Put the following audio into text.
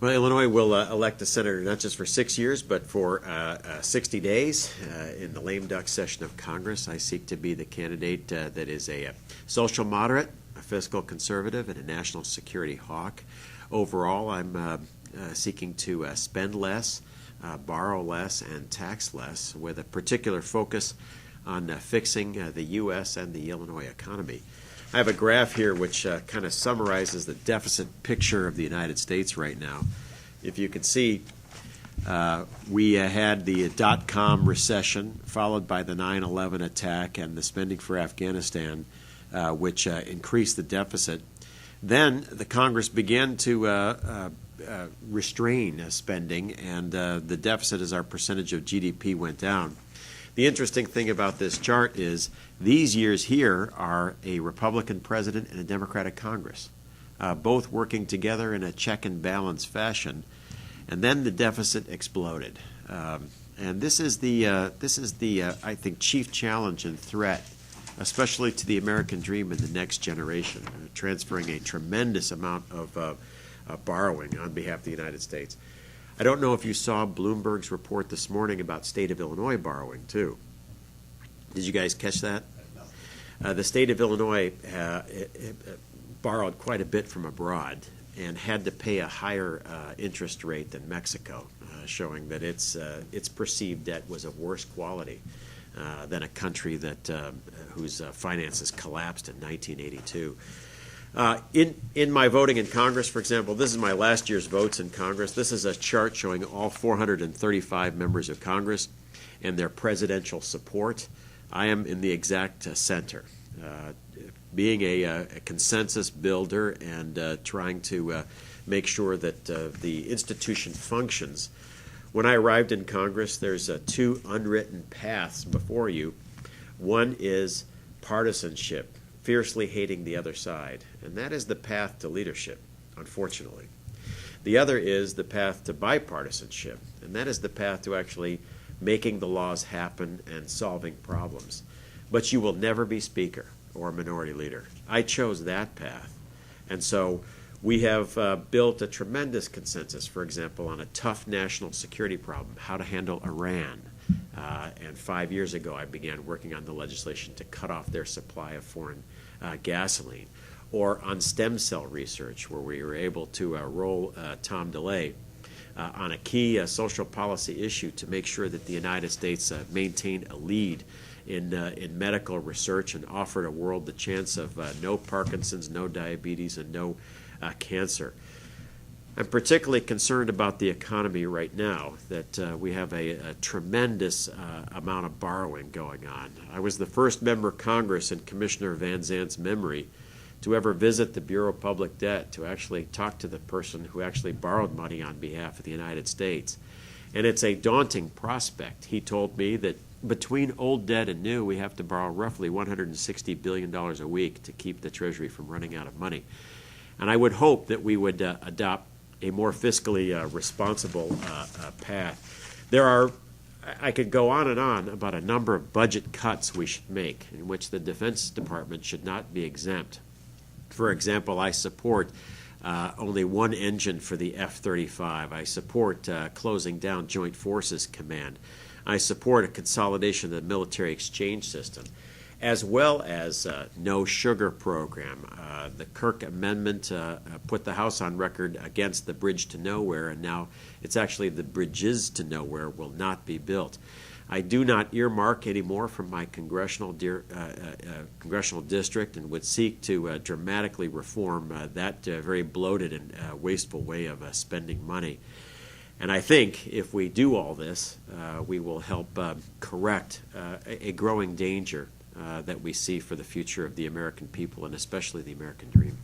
Well, Illinois will elect a senator not just for 6 years, but for 60 days. In the lame duck session of Congress, I seek to be the candidate that is a social moderate, a fiscal conservative, and a national security hawk. Overall, I'm seeking to spend less, borrow less, and tax less, with a particular focus on fixing the U.S. and the Illinois economy. I have a graph here which kind of summarizes the deficit picture of the United States right now. If you can see, we had the dot-com recession followed by the 9/11 attack and the spending for Afghanistan, which increased the deficit. Then the Congress began to restrain spending, and the deficit as our percentage of GDP went down. The interesting thing about this chart is these years here are a Republican president and a Democratic Congress, both working together in a check and balance fashion, and then the deficit exploded. And this is the I think chief challenge and threat, especially to the American dream in the next generation, transferring a tremendous amount of borrowing on behalf of the United States. I don't know if you saw Bloomberg's report this morning about state of Illinois borrowing, too. Did you guys catch that? No. The state of Illinois borrowed quite a bit from abroad and had to pay a higher interest rate than Mexico, showing that its perceived debt was of worse quality than a country that whose finances collapsed in 1982. In my voting in Congress, for example, this is my last year's votes in Congress. This is a chart showing all 435 members of Congress and their presidential support. I am in the exact center, being a consensus builder and trying to make sure that the institution functions. When I arrived in Congress, there's two unwritten paths before you. One is partisanship, fiercely hating the other side, and that is the path to leadership, unfortunately. The other is the path to bipartisanship, and that is the path to actually making the laws happen and solving problems. But you will never be Speaker or Minority Leader. I chose that path, and so we have built a tremendous consensus, for example, on a tough national security problem, how to handle Iran. And 5 years ago, I began working on the legislation to cut off their supply of foreign gasoline, or on stem cell research, where we were able to roll Tom DeLay on a key social policy issue to make sure that the United States maintained a lead in medical research and offered a world the chance of no Parkinson's, no diabetes, and no cancer. I'm particularly concerned about the economy right now, that we have a tremendous amount of borrowing going on. I was the first member of Congress in Commissioner Van Zant's memory to ever visit the Bureau of Public Debt, to actually talk to the person who actually borrowed money on behalf of the United States. And it's a daunting prospect. He told me that between old debt and new, we have to borrow roughly $160 billion a week to keep the Treasury from running out of money. And I would hope that we would adopt a more fiscally responsible path. I could go on and on about a number of budget cuts we should make, in which the Defense Department should not be exempt. For example, I support only one engine for the F-35. I support closing down Joint Forces Command. I support a consolidation of the military exchange system, as well as no sugar program. The Kirk amendment put the House on record against the bridge to nowhere, and now it's actually the bridges to nowhere will not be built. I do not earmark anymore from my congressional district, and would seek to dramatically reform that very bloated and wasteful way of spending money. And I think if we do all this, we will help correct a growing danger that we see for the future of the American people, and especially the American dream.